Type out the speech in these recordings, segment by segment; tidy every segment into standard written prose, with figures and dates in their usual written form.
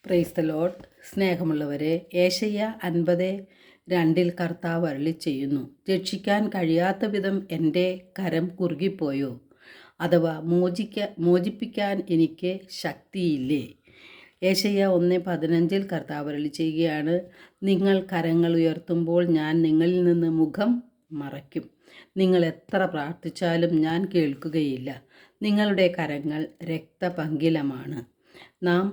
Praise the Lord. സ്നേഹമുള്ളവരെ, യേശയ്യ 50:2 കർത്താവ് അരുളി ചെയ്യുന്നു, രക്ഷിക്കാൻ കഴിയാത്ത വിധം എൻ്റെ കരം കുറുകിപ്പോയോ? അഥവാ മോചിപ്പിക്കാൻ എനിക്ക് ശക്തിയില്ലേ? യേശയ്യ 1:15 കർത്താവ് അരുളി ചെയ്യുകയാണ്, നിങ്ങൾ കരങ്ങൾ ഉയർത്തുമ്പോൾ ഞാൻ നിങ്ങളിൽ നിന്ന് മുഖം മറയ്ക്കും. നിങ്ങൾ എത്ര പ്രാർത്ഥിച്ചാലും ഞാൻ കേൾക്കുകയില്ല. നിങ്ങളുടെ കരങ്ങൾ രക്തപങ്കിലമാണ്. നാം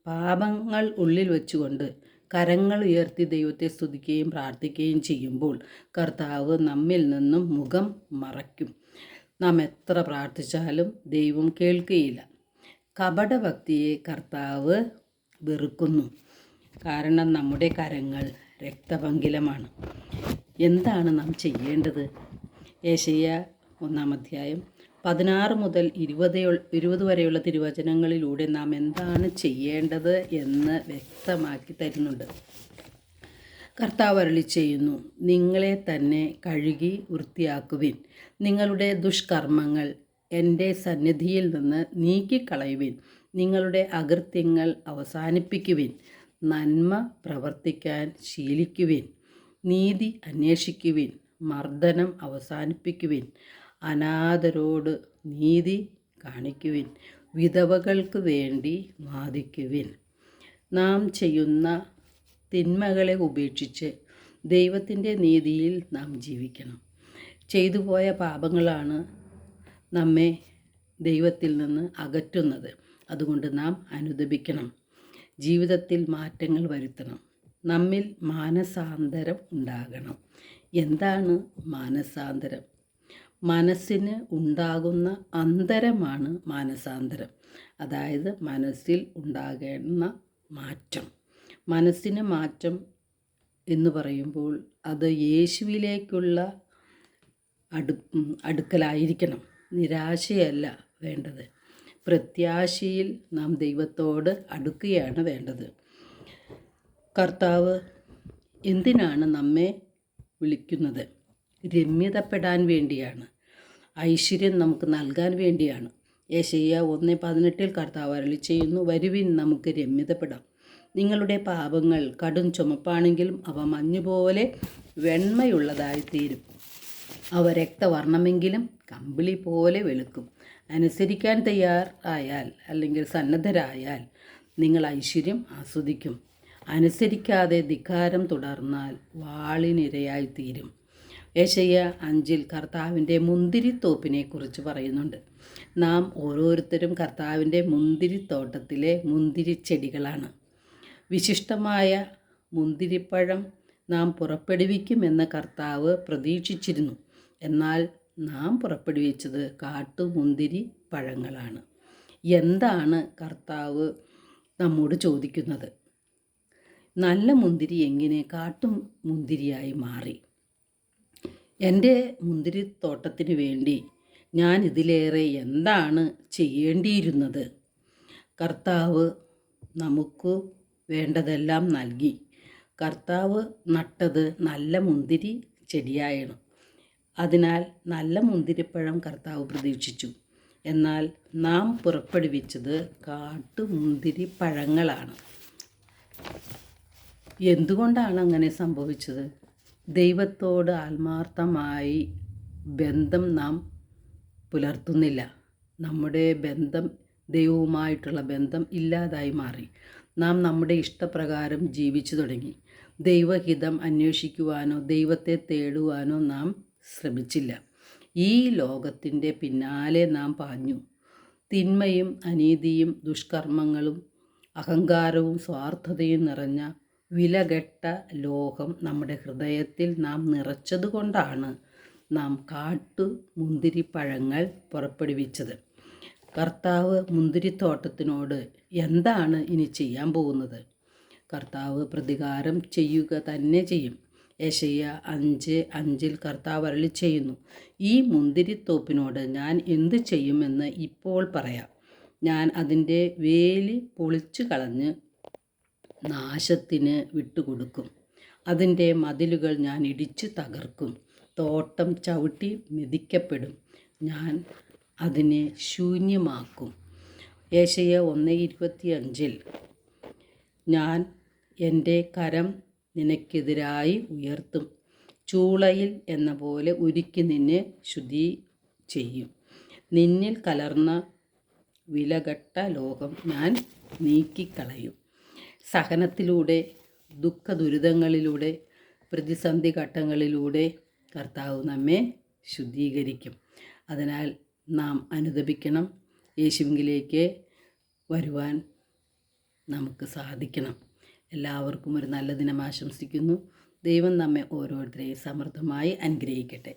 പാപങ്ങൾ ഉള്ളിൽ വെച്ചുകൊണ്ട് കരങ്ങൾ ഉയർത്തി ദൈവത്തെ സ്തുതിക്കുകയും പ്രാർത്ഥിക്കുകയും ചെയ്യുമ്പോൾ കർത്താവ് നമ്മിൽ നിന്നും മുഖം മറയ്ക്കും. നാം എത്ര പ്രാർത്ഥിച്ചാലും ദൈവം കേൾക്കുകയില്ല. കപടഭക്തിയെ കർത്താവ് വെറുക്കുന്നു. കാരണം നമ്മുടെ കരങ്ങൾ രക്തപങ്കിലമാണ്. എന്താണ് നാം ചെയ്യേണ്ടത്? യേശയ്യ 1:16 മുതൽ 20 വരെയുള്ള തിരുവചനങ്ങളിലൂടെ നാം എന്താണ് ചെയ്യേണ്ടത് എന്ന് വ്യക്തമാക്കി തരുന്നുണ്ട്. കർത്താവ് അരുളി ചെയ്യുന്നു, നിങ്ങളെ തന്നെ കഴുകി വൃത്തിയാക്കുവിൻ. നിങ്ങളുടെ ദുഷ്കർമ്മങ്ങൾ എൻ്റെ സന്നിധിയിൽ നിന്ന് നീക്കിക്കളയുവിൻ. നിങ്ങളുടെ അകൃത്യങ്ങൾ അവസാനിപ്പിക്കുവിൻ. നന്മ പ്രവർത്തിക്കാൻ ശീലിക്കുവിൻ. നീതി അന്വേഷിക്കുവിൻ. മർദ്ദനം അവസാനിപ്പിക്കുവിൻ. അനാഥരോട് നീതി കാണിക്കുവിൻ. വിധവകൾക്ക് വേണ്ടി വാദിക്കുവിൻ. നാം ചെയ്യുന്ന തിന്മകളെ ഉപേക്ഷിച്ച് ദൈവത്തിൻ്റെ നീതിയിൽ നാം ജീവിക്കണം. ചെയ്തുപോയ പാപങ്ങളാണ് നമ്മെ ദൈവത്തിൽ നിന്ന് അകറ്റുന്നത്. അതുകൊണ്ട് നാം അനുദപിക്കണം. ജീവിതത്തിൽ മാറ്റങ്ങൾ വരുത്തണം. നമ്മിൽ മാനസാന്തരം ഉണ്ടാകണം. എന്താണ് മാനസാന്തരം? മനസ്സിന് ഉണ്ടാകുന്ന അന്തരമാണ് മാനസാന്തരം. അതായത് മനസ്സിൽ ഉണ്ടാകുന്ന മാറ്റം. മനസ്സിന് മാറ്റം എന്ന് പറയുമ്പോൾ അത് യേശുവിലേക്കുള്ള അടുക്കലായിരിക്കണം. നിരാശയല്ല വേണ്ടത്. പ്രത്യാശയിൽ നാം ദൈവത്തോട് അടുക്കുകയാണ് വേണ്ടത്. കർത്താവ് എന്തിനാണ് നമ്മെ വിളിക്കുന്നത്? രമ്യതപ്പെടാൻ വേണ്ടിയാണ്. ഐശ്വര്യം നമുക്ക് നൽകാൻ വേണ്ടിയാണ്. യേശയ്യ 1:18 കർത്താവ് അരുളി ചെയ്യുന്നു, വരുവിൻ, നമുക്ക് രമ്യതപ്പെടാം. നിങ്ങളുടെ പാപങ്ങൾ കടും ചുമപ്പാണെങ്കിലും അവ മഞ്ഞുപോലെ വെണ്മയുള്ളതായിത്തീരും. അവ രക്തവർണ്ണമെങ്കിലും കമ്പിളി പോലെ വെളുക്കും. അനുസരിക്കാൻ തയ്യാറായാൽ അല്ലെങ്കിൽ സന്നദ്ധരായാൽ നിങ്ങൾ ഐശ്വര്യം ആസ്വദിക്കും. അനുസരിക്കാതെ ധിക്കാരം തുടർന്നാൽ വാളിനിരയായിത്തീരും. യേശയ്യ 5 കർത്താവിൻ്റെ മുന്തിരിത്തോപ്പിനെ കുറിച്ച് പറയുന്നുണ്ട്. നാം ഓരോരുത്തരും കർത്താവിൻ്റെ മുന്തിരിത്തോട്ടത്തിലെ മുന്തിരിച്ചെടികളാണ്. വിശിഷ്ടമായ മുന്തിരിപ്പഴം നാം പുറപ്പെടുവിക്കുമെന്ന് കർത്താവ് പ്രതീക്ഷിച്ചിരുന്നു. എന്നാൽ നാം പുറപ്പെടുവിച്ചത് കാട്ടുമുന്തിരി പഴങ്ങളാണ്. എന്താണ് കർത്താവ് നമ്മോട് ചോദിക്കുന്നത്? നല്ല മുന്തിരി എങ്ങനെ കാട്ടുമുന്തിരിയായി മാറി? എൻ്റെ മുന്തിരിത്തോട്ടത്തിന് വേണ്ടി ഞാൻ ഇതിലേറെ എന്താണ് ചെയ്യേണ്ടിയിരുന്നത്? കർത്താവ് നമുക്ക് വേണ്ടതെല്ലാം നൽകി. കർത്താവ് നട്ടത് നല്ല മുന്തിരി ചെടിയായാണ്. അതിനാൽ നല്ല മുന്തിരിപ്പഴം കർത്താവ് പ്രതീക്ഷിച്ചു. എന്നാൽ നാം പുറപ്പെടുവിച്ചത് കാട്ടുമുന്തിരി പഴങ്ങളാണ്. എന്തുകൊണ്ടാണ് അങ്ങനെ സംഭവിച്ചത്? ദൈവത്തോട് ആത്മാർത്ഥമായി ബന്ധം നാം പുലർത്തുന്നില്ല. നമ്മുടെ ബന്ധം, ദൈവവുമായിട്ടുള്ള ബന്ധം ഇല്ലാതായി മാറി. നാം നമ്മുടെ ഇഷ്ടപ്രകാരം ജീവിച്ചു തുടങ്ങി. ദൈവഹിതം അന്വേഷിക്കുവാനോ ദൈവത്തെ തേടുവാനോ നാം ശ്രമിച്ചില്ല. ഈ ലോകത്തിൻ്റെ പിന്നാലെ നാം പാഞ്ഞു. തിന്മയും അനീതിയും ദുഷ്കർമ്മങ്ങളും അഹങ്കാരവും സ്വാർത്ഥതയും നിറഞ്ഞ വിലകെട്ട ലോകം നമ്മുടെ ഹൃദയത്തിൽ നാം നിറച്ചതുകൊണ്ടാണ് നാം മുന്തിരിപ്പഴങ്ങൾ പുറപ്പെടുവിച്ചത്. കർത്താവ് മുന്തിരിത്തോട്ടത്തിനോട് എന്താണ് ഇനി ചെയ്യാൻ പോകുന്നത്? കർത്താവ് പ്രതികാരം ചെയ്യുക തന്നെ ചെയ്യും. യേശയ്യ 5:5 കർത്താവ് അരുളി ചെയ്യുന്നു, ഈ മുന്തിരിത്തോപ്പിനോട് ഞാൻ എന്ത് ചെയ്യുമെന്ന് ഇപ്പോൾ പറയാം. ഞാൻ അതിൻ്റെ വേലി പൊളിച്ചു കളഞ്ഞ് നാശത്തിന് വിട്ടുകൊടുക്കും. അതിൻ്റെ മതിലുകൾ ഞാൻ ഇടിച്ചു തകർക്കും. തോട്ടം ചവിട്ടി മെതിക്കപ്പെടും. ഞാൻ അതിനെ ശൂന്യമാക്കും. യേശയ്യ 1:25 ഞാൻ എൻ്റെ കരം നിനക്കെതിരായി ഉയർത്തും. ചൂളയിൽ എന്ന പോലെ ഉരുക്കി നിന്നെ ശുദ്ധി ചെയ്യും. നിന്നിൽ കലർന്ന വിലകെട്ട ലോകം ഞാൻ നീക്കിക്കളയും. സഹനത്തിലൂടെ, ദുഃഖദുരിതങ്ങളിലൂടെ, പ്രതിസന്ധി ഘട്ടങ്ങളിലൂടെ കർത്താവ് നമ്മെ ശുദ്ധീകരിക്കും. അതിനാൽ നാം അനുദപിക്കണം. യേശുവിലേക്ക് വരുവാൻ നമുക്ക് സാധിക്കണം. എല്ലാവർക്കും ഒരു നല്ല ദിനം ആശംസിക്കുന്നു. ദൈവം നമ്മെ ഓരോരുത്തരെയും സമൃദ്ധമായി അനുഗ്രഹിക്കട്ടെ.